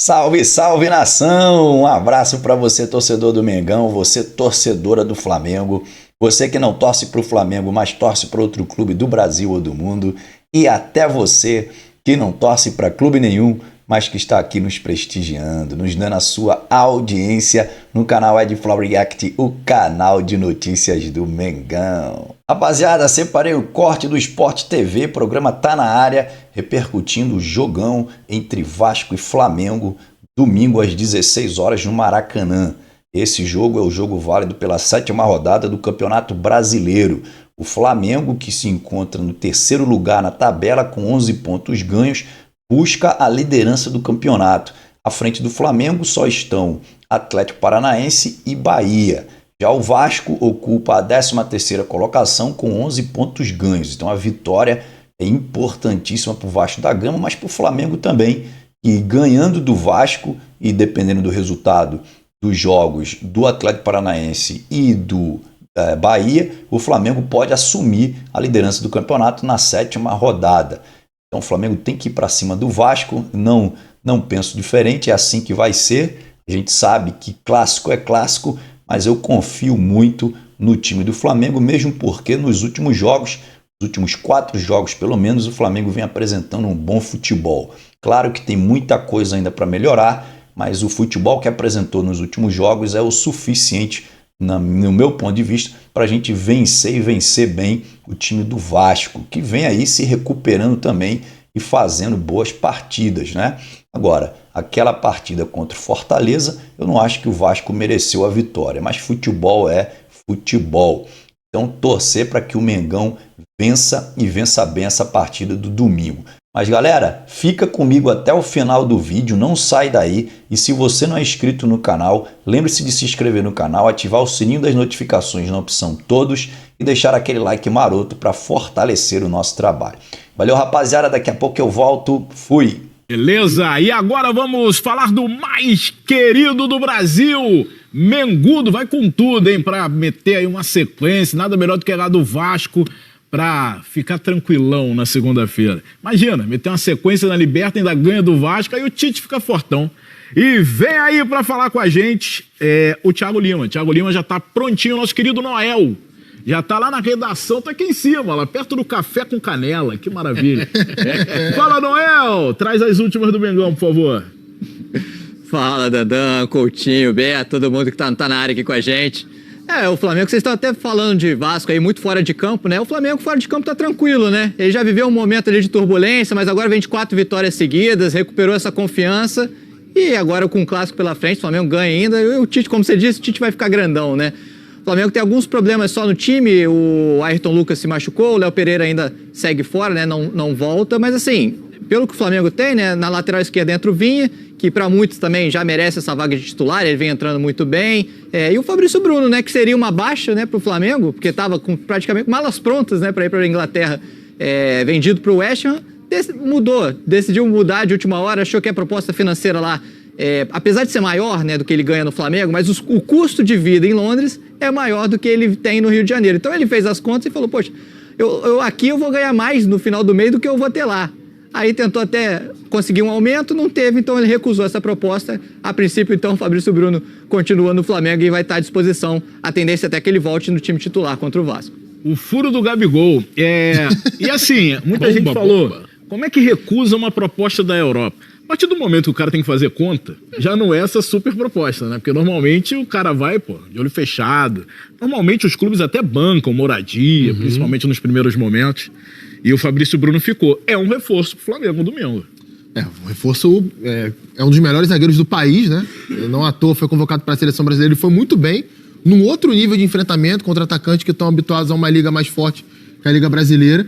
Salve, salve nação! Um abraço para você, torcedor do Mengão, você torcedora do Flamengo, você que não torce para o Flamengo, mas torce para outro clube do Brasil ou do mundo, e até você que não torce para clube nenhum, mas que está aqui nos prestigiando, nos dando a sua audiência no canal Ed Flow React, o canal de notícias do Mengão. Rapaziada, separei o corte do Sport TV, programa tá na área, repercutindo o jogão entre Vasco e Flamengo, domingo às 16 horas no Maracanã. Esse jogo é o jogo válido pela 7ª rodada do Campeonato Brasileiro. O Flamengo, que se encontra no 3º lugar na tabela com 11 pontos ganhos, busca a liderança do campeonato. À frente do Flamengo só estão Atlético Paranaense e Bahia. Já o Vasco ocupa a 13ª colocação com 11 pontos ganhos. Então a vitória é importantíssima para o Vasco da Gama, mas para o Flamengo também. E ganhando do Vasco e dependendo do resultado dos jogos do Atlético Paranaense e do Bahia, o Flamengo pode assumir a liderança do campeonato na 7ª rodada. Então o Flamengo tem que ir para cima do Vasco, não penso diferente, é assim que vai ser. A gente sabe que clássico é clássico, mas eu confio muito no time do Flamengo, mesmo porque nos últimos jogos, nos últimos 4 jogos pelo menos, o Flamengo vem apresentando um bom futebol. Claro que tem muita coisa ainda para melhorar, mas o futebol que apresentou nos últimos jogos é o suficiente, no meu ponto de vista, para a gente vencer e vencer bem o time do Vasco, que vem aí se recuperando também e fazendo boas partidas, né? Agora, aquela partida contra o Fortaleza, eu não acho que o Vasco mereceu a vitória, mas futebol é futebol. Então, torcer para que o Mengão vença e vença bem essa partida do domingo. Mas galera, fica comigo até o final do vídeo, não sai daí, e se você não é inscrito no canal, lembre-se de se inscrever no canal, ativar o sininho das notificações na opção todos e deixar aquele like maroto para fortalecer o nosso trabalho. Valeu rapaziada, daqui a pouco eu volto, fui! Beleza, e agora vamos falar do mais querido do Brasil, Mengudo, vai com tudo, hein, para meter aí uma sequência, nada melhor do que lá do Vasco, pra ficar tranquilão na segunda-feira. Imagina, meter uma sequência na Liberta, ainda ganha do Vasco, aí o Tite fica fortão. E vem aí pra falar com a gente o Thiago Lima. O Thiago Lima já tá prontinho, nosso querido Noel. Já tá lá na redação, tá aqui em cima, lá perto do Café com Canela. Que maravilha. Fala, Noel! Traz as últimas do Mengão, por favor. Fala, Dandan, Coutinho, Beto, todo mundo que tá na área aqui com a gente. O Flamengo, vocês estão até falando de Vasco aí, muito fora de campo, né? O Flamengo fora de campo tá tranquilo, né? Ele já viveu um momento ali de turbulência, mas agora vem de 4 vitórias seguidas, recuperou essa confiança e agora com o clássico pela frente, o Flamengo ganha ainda. E o Tite, como você disse, o Tite vai ficar grandão, né? O Flamengo tem alguns problemas só no time, o Ayrton Lucas se machucou, o Léo Pereira ainda segue fora, né? Não volta, mas assim, pelo que o Flamengo tem, né? Na lateral esquerda entra o Vinha, que para muitos também já merece essa vaga de titular, ele vem entrando muito bem. E o Fabrício Bruno, né, que seria uma baixa, né, para o Flamengo, porque estava com praticamente malas prontas, né, para ir para a Inglaterra, vendido para o West Ham, decidiu mudar de última hora, achou que a proposta financeira lá, apesar de ser maior, né, do que ele ganha no Flamengo, mas o custo de vida em Londres é maior do que ele tem no Rio de Janeiro. Então ele fez as contas e falou, poxa, aqui eu vou ganhar mais no final do mês do que eu vou ter lá. Aí tentou até conseguir um aumento, não teve, então ele recusou essa proposta. A princípio, então, o Fabrício Bruno continua no Flamengo e vai estar à disposição. A tendência é até que ele volte no time titular contra o Vasco. O furo do Gabigol. E assim, muita gente falou, como é que recusa uma proposta da Europa? A partir do momento que o cara tem que fazer conta, já não é essa super proposta, né? Porque normalmente o cara vai, de olho fechado. Normalmente os clubes até bancam moradia, principalmente nos primeiros momentos. E o Fabrício Bruno ficou. É um reforço pro Flamengo domingo. Um reforço, é um dos melhores zagueiros do país, né? Não à toa foi convocado para a seleção brasileira. Ele foi muito bem, num outro nível de enfrentamento contra atacantes que estão habituados a uma liga mais forte que a Liga Brasileira.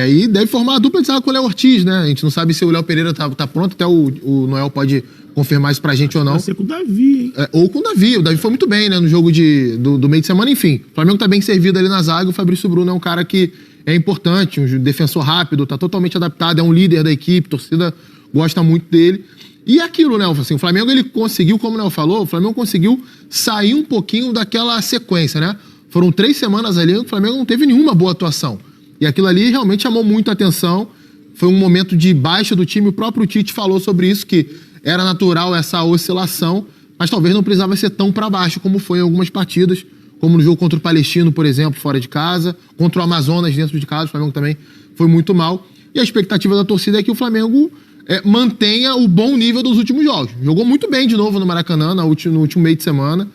E deve formar a dupla de zaga com o Léo Ortiz, né? A gente não sabe se o Léo Pereira tá pronto, até o Noel pode confirmar isso pra gente ou não. Vai ser com o Davi, hein? Ou com o Davi. O Davi foi muito bem, né? No jogo do meio de semana, enfim. O Flamengo tá bem servido ali na zaga. O Fabrício Bruno é um cara que é importante, um defensor rápido, tá totalmente adaptado, é um líder da equipe, a torcida gosta muito dele. E aquilo, né, assim, o Flamengo ele conseguiu, como o Léo falou, o Flamengo conseguiu sair um pouquinho daquela sequência, né? Foram 3 semanas ali, o Flamengo não teve nenhuma boa atuação. E aquilo ali realmente chamou muita atenção. Foi um momento de baixa do time, o próprio Tite falou sobre isso, que era natural essa oscilação, mas talvez não precisava ser tão para baixo como foi em algumas partidas, como no jogo contra o Palestino, por exemplo, fora de casa, contra o Amazonas dentro de casa, o Flamengo também foi muito mal. E a expectativa da torcida é que o Flamengo mantenha o bom nível dos últimos jogos. Jogou muito bem de novo no Maracanã no último meio de semana,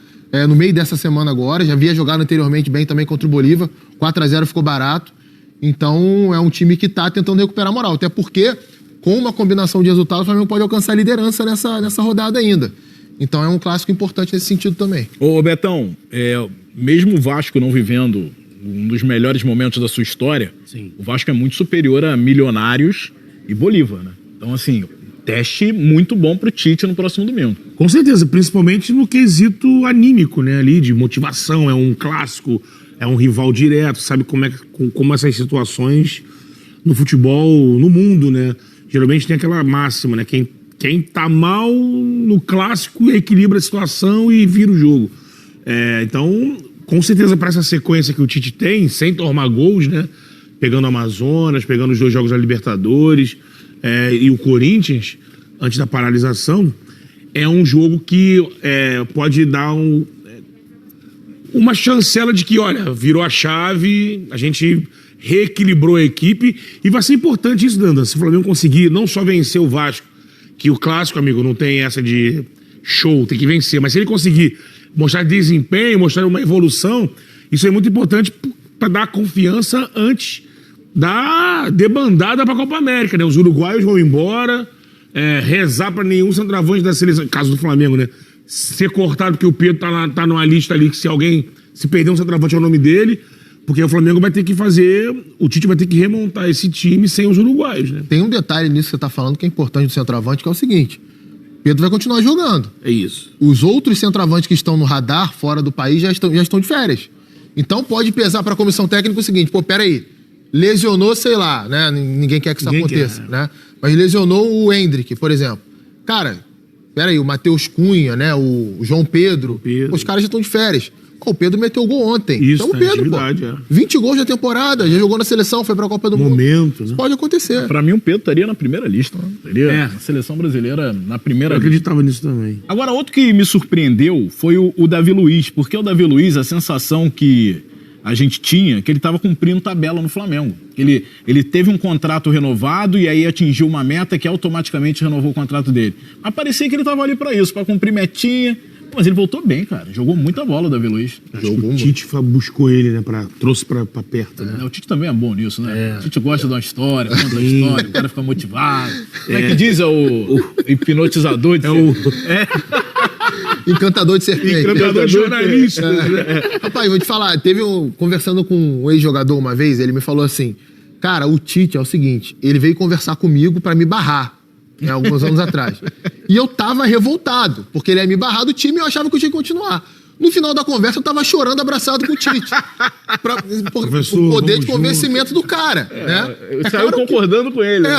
no meio dessa semana agora, já havia jogado anteriormente bem também contra o Bolívar, 4-0 ficou barato. Então é um time que está tentando recuperar a moral, até porque com uma combinação de resultados o Flamengo pode alcançar a liderança nessa rodada ainda. Então é um clássico importante nesse sentido também. Ô Betão, mesmo o Vasco não vivendo um dos melhores momentos da sua história, sim, o Vasco é muito superior a Milionários e Bolívar, né? Então, assim, teste muito bom pro Tite no próximo domingo. Com certeza, principalmente no quesito anímico, né? Ali, de motivação, é um clássico, é um rival direto, sabe como essas situações no futebol, no mundo, né? Geralmente tem aquela máxima, né? Quem tá mal no clássico equilibra a situação e vira o jogo. Então, com certeza, para essa sequência que o Tite tem, sem tomar gols, né? Pegando o Amazonas, pegando os 2 jogos da Libertadores e o Corinthians, antes da paralisação, é um jogo que pode dar uma chancela de que, olha, virou a chave, a gente reequilibrou a equipe e vai ser importante isso, Dandan. Se o Flamengo conseguir não só vencer o Vasco, que o clássico, amigo, não tem essa de show, tem que vencer, mas se ele conseguir mostrar desempenho, mostrar uma evolução, isso é muito importante para dar confiança antes da debandada para a Copa América, né? Os uruguaios vão embora, rezar para nenhum centroavante da seleção, caso do Flamengo, né? Ser cortado porque o Pedro tá numa lista ali que se perder um centroavante é o nome dele, porque o Flamengo vai ter que o Tite vai ter que remontar esse time sem os uruguaios, né? Tem um detalhe nisso que você tá falando que é importante do centroavante, que é o seguinte: Pedro vai continuar jogando. É isso. Os outros centroavantes que estão no radar, fora do país, já estão de férias. Então pode pesar para a comissão técnica o seguinte: pô, peraí, lesionou, sei lá, né? Ninguém quer que isso aconteça, né? Mas lesionou o Hendrick, por exemplo. Cara, peraí, o Matheus Cunha, né? O João Pedro. Os caras já estão de férias. O Pedro meteu gol ontem. Isso, então o Pedro, pô, 20 gols na temporada, já jogou na seleção, foi pra Copa do Mundo. Né? Pode acontecer. Pra mim, o Pedro estaria na primeira lista. Teria na seleção brasileira na primeira lista. Eu acreditava nisso também. Agora, outro que me surpreendeu foi o Davi Luiz, porque o Davi Luiz, a sensação que a gente tinha, que ele estava cumprindo tabela no Flamengo. Ele teve um contrato renovado e aí atingiu uma meta que automaticamente renovou o contrato dele. Mas parecia que ele estava ali para isso, para cumprir metinha. Mas ele voltou bem, cara. Jogou muita bola o Davi Luiz. O Tite buscou ele, né? Trouxe pra perto, né? O Tite também é bom nisso, né? O Tite gosta de uma história, conta a história, o cara fica motivado. Como é que diz? É o hipnotizador de Encantador de serpente. Encantador de jornalista. Rapaz, vou te falar, conversando com um ex-jogador uma vez, ele me falou assim: cara, o Tite é o seguinte, ele veio conversar comigo pra me barrar. Alguns anos atrás. E eu tava revoltado, porque ele ia me barrar do time e eu achava que eu tinha que continuar. No final da conversa, eu tava chorando abraçado com o Tite. Por poder de convencimento do cara. Né? Saiu concordando com ele. Né?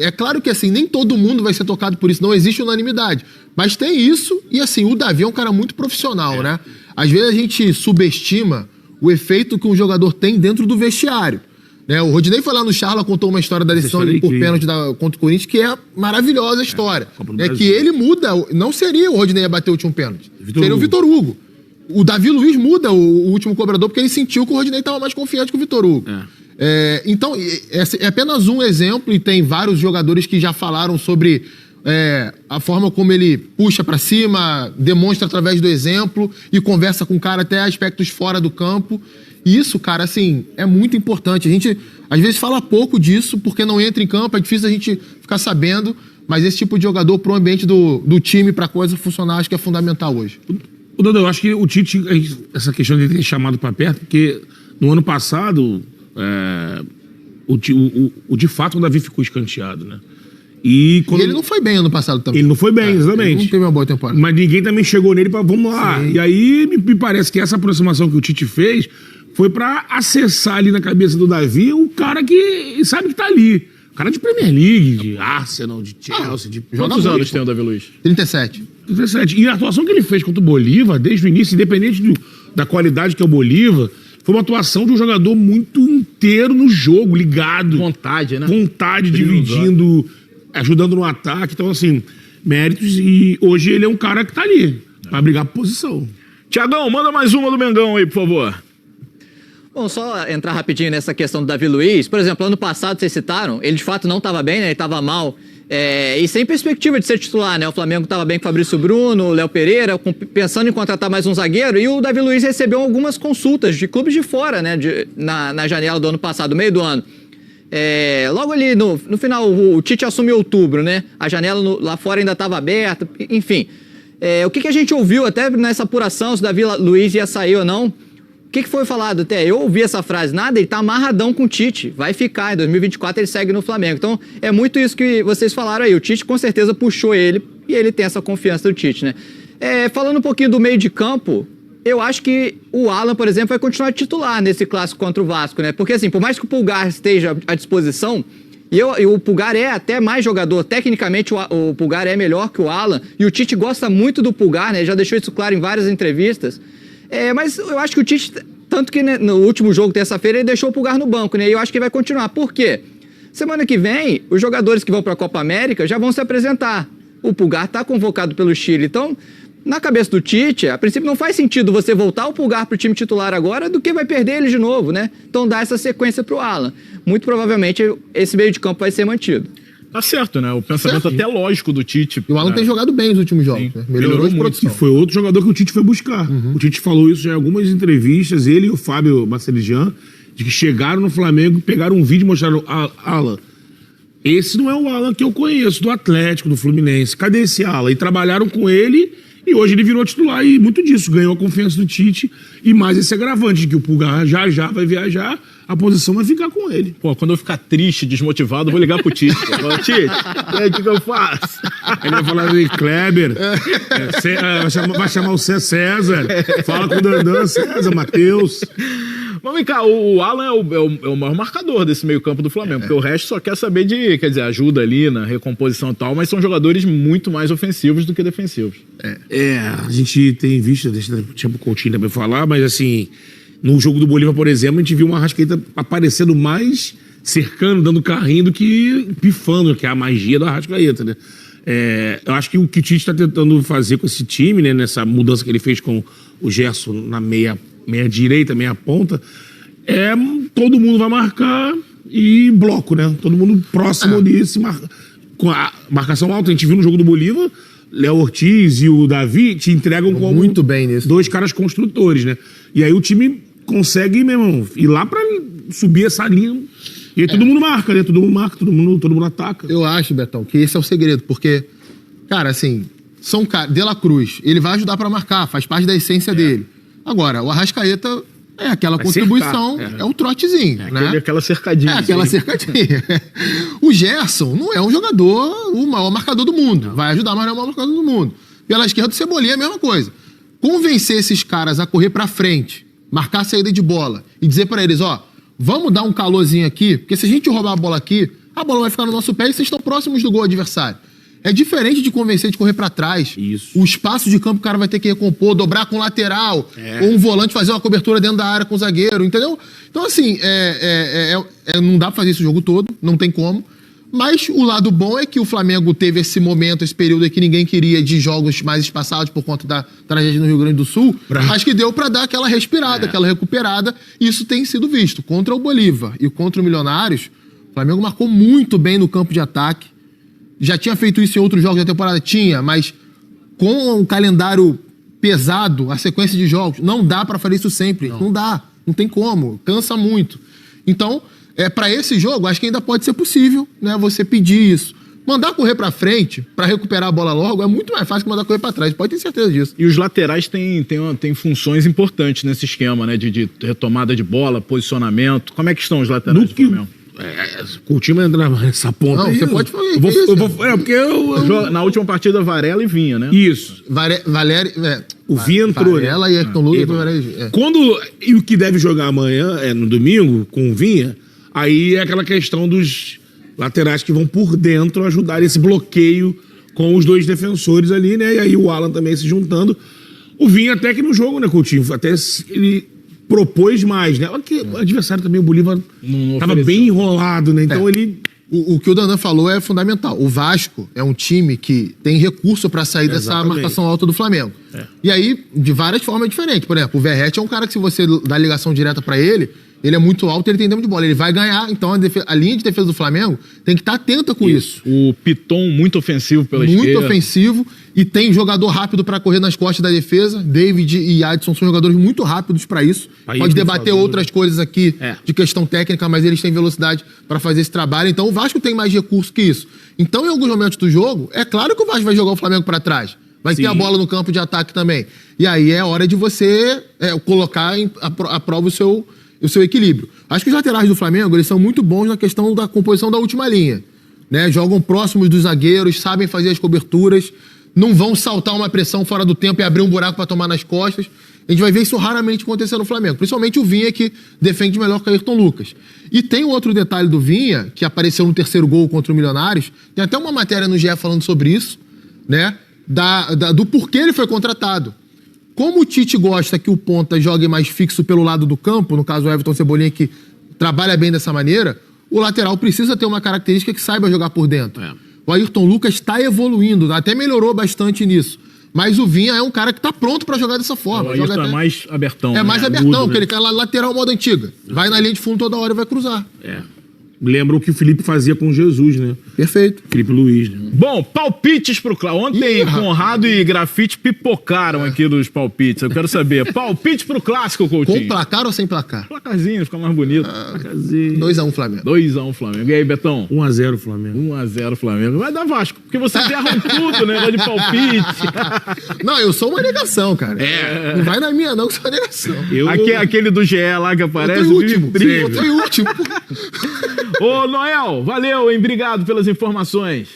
É claro que assim, nem todo mundo vai ser tocado por isso, não existe unanimidade. Mas tem isso, e assim, o Davi é um cara muito profissional, né? Às vezes a gente subestima o efeito que um jogador tem dentro do vestiário. O Rodinei foi lá no Charla, contou uma história da decisão por pênalti contra o Corinthians, que é maravilhosa a história. É que ele muda, não seria o Rodinei a bater o último pênalti, seria o Vitor Hugo. O Davi Luiz muda o último cobrador porque ele sentiu que o Rodinei estava mais confiante que o Vitor Hugo. Então, é apenas um exemplo, e tem vários jogadores que já falaram sobre a forma como ele puxa pra cima, demonstra através do exemplo e conversa com o cara até aspectos fora do campo. E isso, cara, assim, é muito importante. A gente, às vezes, fala pouco disso porque não entra em campo, é difícil a gente ficar sabendo, mas esse tipo de jogador pro ambiente do time, pra coisa funcionar, acho que é fundamental hoje. Eu acho que o Tite, essa questão de ter chamado pra perto, porque no ano passado, de fato, o Davi ficou escanteado, né? E ele não foi bem ano passado também. Ele não foi bem, exatamente. Ele não teve uma boa temporada. Mas ninguém também chegou nele pra vamos lá. Sim. E aí me parece que essa aproximação que o Tite fez foi pra acessar ali na cabeça do Davi o cara que sabe que tá ali. O cara de Premier League, de Arsenal, de Chelsea, de... Quantos anos tem o Davi Luiz? 37. E a atuação que ele fez contra o Bolívar, desde o início, independente da qualidade que é o Bolívar, foi uma atuação de um jogador muito inteiro no jogo, ligado. Vontade, né? Vontade, dividindo, ajudando no ataque. Então, assim, méritos e hoje ele é um cara que tá ali pra brigar por posição. Tiagão, manda mais uma do Mengão aí, por favor. Bom, só entrar rapidinho nessa questão do Davi Luiz. Por exemplo, ano passado, vocês citaram, ele de fato não estava bem, né? Ele estava mal. E sem perspectiva de ser titular, né? O Flamengo estava bem com o Fabrício Bruno, o Léo Pereira, pensando em contratar mais um zagueiro. E o Davi Luiz recebeu algumas consultas de clubes de fora, né? Na janela do ano passado, meio do ano. Logo ali no final, o Tite assumiu outubro, né? A janela lá fora ainda estava aberta, enfim. O que a gente ouviu até nessa apuração, se o Davi Luiz ia sair ou não? O que foi falado até? Eu ouvi essa frase, nada, ele tá amarradão com o Tite, vai ficar, em 2024 ele segue no Flamengo. Então, é muito isso que vocês falaram aí, o Tite com certeza puxou ele e ele tem essa confiança do Tite, né? Falando um pouquinho do meio de campo, eu acho que o Alan, por exemplo, vai continuar titular nesse clássico contra o Vasco, né? Porque assim, por mais que o Pulgar esteja à disposição, e o Pulgar é até mais jogador, tecnicamente o Pulgar é melhor que o Alan, e o Tite gosta muito do Pulgar, né? Já deixou isso claro em várias entrevistas. Mas eu acho que o Tite, tanto que né, no último jogo, terça-feira, ele deixou o Pulgar no banco, né? E eu acho que ele vai continuar. Por quê? Semana que vem, os jogadores que vão para a Copa América já vão se apresentar. O Pulgar está convocado pelo Chile. Então, na cabeça do Tite, a princípio não faz sentido você voltar o Pulgar para o time titular agora do que vai perder ele de novo, né? Então dá essa sequência para o Alan. Muito provavelmente esse meio de campo vai ser mantido. Tá certo, né? O pensamento até lógico do Tite. E o Alan tem jogado bem nos últimos jogos, né? Melhorou de produção. E foi outro jogador que o Tite foi buscar. O Tite falou isso já em algumas entrevistas, ele e o Fábio Marceligian, de que chegaram no Flamengo, pegaram um vídeo e mostraram Alan. Esse não é o Alan que eu conheço, do Atlético, do Fluminense. Cadê esse Alan? E trabalharam com ele e hoje ele virou titular e muito disso, ganhou a confiança do Tite e mais esse agravante de que o Pulgar já vai viajar, a posição vai ficar com ele. Pô, quando eu ficar triste, desmotivado, eu vou ligar pro Tite. Falar, Tite, e aí, o que eu faço? Ele vai falar de Kleber, vai chamar o César, fala com o Dandan, César, Matheus. Mas vem cá, o Alan é o maior marcador desse meio campo do Flamengo, porque o resto só quer saber de, quer dizer, ajuda ali na recomposição e tal, mas são jogadores muito mais ofensivos do que defensivos. A gente tem visto, deixa o Coutinho também falar, mas assim, no jogo do Bolívar, por exemplo, a gente viu uma Arrascaeta aparecendo mais cercando, dando carrinho do que pifando, que é a magia da Arrascaeta, né? Eu acho que o que o Tite está tentando fazer com esse time, né, nessa mudança que ele fez com o Gerson na meia direita, meia ponta, todo mundo vai marcar e bloco, né? Todo mundo próximo ali, com a marcação alta. A gente viu no jogo do Bolívar, Léo Ortiz e o Davi te entregam como muito bem nisso. Dois caras construtores, né? E aí o time consegue, meu irmão, ir lá pra subir essa linha. E aí todo mundo marca, né? Todo mundo marca, todo mundo ataca. Eu acho, Betão, que esse é o segredo, porque, cara, assim, são caras. De La Cruz, ele vai ajudar pra marcar, faz parte da essência dele. Agora, o Arrascaeta é aquela contribuição, é um trotezinho, né? Aquela cercadinha. Aquela cercadinha. O Gerson não é um jogador, o maior marcador do mundo. Vai ajudar, mas não é o maior marcador do mundo. Pela esquerda, o Cebolinha é a mesma coisa. Convencer esses caras a correr pra frente, marcar a saída de bola e dizer pra eles, vamos dar um calorzinho aqui, porque se a gente roubar a bola aqui, a bola vai ficar no nosso pé e vocês estão próximos do gol adversário. É diferente de convencer de correr pra trás. Isso. O espaço de campo o cara vai ter que recompor, dobrar com o lateral, ou um volante fazer uma cobertura dentro da área com o zagueiro, entendeu? Então, assim, não dá pra fazer isso o jogo todo, não tem como. Mas o lado bom é que o Flamengo teve esse momento, esse período aí que ninguém queria de jogos mais espaçados por conta da tragédia no Rio Grande do Sul. Acho que deu pra dar aquela respirada, aquela recuperada. Isso tem sido visto. Contra o Bolívar e contra o Milionários, o Flamengo marcou muito bem no campo de ataque. Já tinha feito isso em outros jogos da temporada? Tinha, mas com um calendário pesado, a sequência de jogos, não dá pra fazer isso sempre. Não dá, não tem como, cansa muito. Então, pra esse jogo, acho que ainda pode ser possível, né, você pedir isso. Mandar correr pra frente, pra recuperar a bola logo, é muito mais fácil que mandar correr pra trás, pode ter certeza disso. E os laterais têm funções importantes nesse esquema, né, de retomada de bola, posicionamento. Como é que estão os laterais do Flamengo? Coutinho vai entrar nessa ponta. Não, você pode fazer porque na última partida, Varela e Vinha, né? Isso. O Vinha entrou, Varela e Ayrton Lucas. E o que deve jogar amanhã, no domingo, com o Vinha, aí é aquela questão dos laterais que vão por dentro ajudar esse bloqueio com os dois defensores ali, né? E aí o Alan também se juntando. O Vinha até que no jogo, né, Coutinho? Até ele propôs mais, né? Olha que o adversário também, o Bolívar, estava bem enrolado, né? Então ele O que o Dandan falou é fundamental. O Vasco é um time que tem recurso para sair dessa marcação alta do Flamengo. E aí, de várias formas diferentes. Por exemplo, o Verratti é um cara que, se você dá ligação direta para ele é muito alto, ele tem tempo de bola. Ele vai ganhar. Então, a linha de defesa do Flamengo tem que estar atenta com isso. O Piton, muito ofensivo pela esquerda. Muito ofensivo. E tem jogador rápido para correr nas costas da defesa. David e Adson são jogadores muito rápidos para isso. Pode debater outras coisas aqui de questão técnica, mas eles têm velocidade para fazer esse trabalho. Então, o Vasco tem mais recurso que isso. Então, em alguns momentos do jogo, é claro que o Vasco vai jogar o Flamengo para trás. Vai ter a bola no campo de ataque também. E aí é hora de você colocar à prova o seu equilíbrio. Acho que os laterais do Flamengo, eles são muito bons na questão da composição da última linha. Né? Jogam próximos dos zagueiros, sabem fazer as coberturas, não vão saltar uma pressão fora do tempo e abrir um buraco para tomar nas costas. A gente vai ver isso raramente acontecer no Flamengo. Principalmente o Vinha, que defende melhor que o Ayrton Lucas. E tem outro detalhe do Vinha, que apareceu no terceiro gol contra o Milionários. Tem até uma matéria no GE falando sobre isso, né? Do porquê ele foi contratado. Como o Tite gosta que o ponta jogue mais fixo pelo lado do campo, no caso o Everton Cebolinha, que trabalha bem dessa maneira, o lateral precisa ter uma característica que saiba jogar por dentro. O Ayrton Lucas está evoluindo, até melhorou bastante nisso. Mas o Vinha é um cara que está pronto para jogar dessa forma. O Ayrton é mais abertão. É mais abertão, porque ele quer lateral modo antiga. Vai na linha de fundo toda hora e vai cruzar. Lembra o que o Felipe fazia com Jesus, né? Perfeito. Felipe Luiz, né? Bom, palpites pro Clássico. Ontem Conrado e Grafite pipocaram aqui dos palpites. Eu quero saber. Palpite pro Clássico, Coutinho. Com placar ou sem placar? Placarzinho, fica mais bonito. 2x1 Flamengo. 2x1 Flamengo. E aí, Betão? 1x0 Flamengo. 1x0 Flamengo. Vai dar Vasco, porque vocês erram tudo, né? De palpite. Não, eu sou uma negação, cara. Não vai na minha, não, que eu sou uma negação. Aquele do GE lá que aparece. Eu tô em último. Ô, Noel, valeu, hein? Obrigado pelas informações.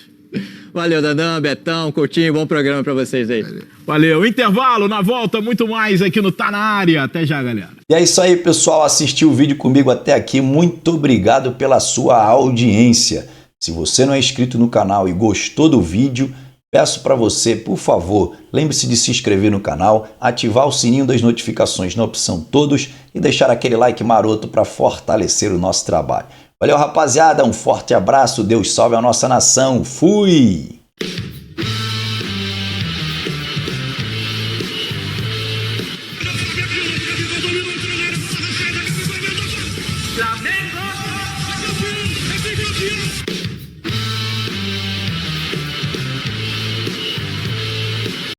Valeu, Dandan, Betão, Coutinho, bom programa pra vocês aí. Valeu. Intervalo, na volta, muito mais aqui no Tá Na Área. Até já, galera. E é isso aí, pessoal. Assistiu o vídeo comigo até aqui. Muito obrigado pela sua audiência. Se você não é inscrito no canal e gostou do vídeo, peço para você, por favor, lembre-se de se inscrever no canal, ativar o sininho das notificações na opção todos e deixar aquele like maroto para fortalecer o nosso trabalho. Valeu, rapaziada. Um forte abraço. Deus salve a nossa nação. Fui!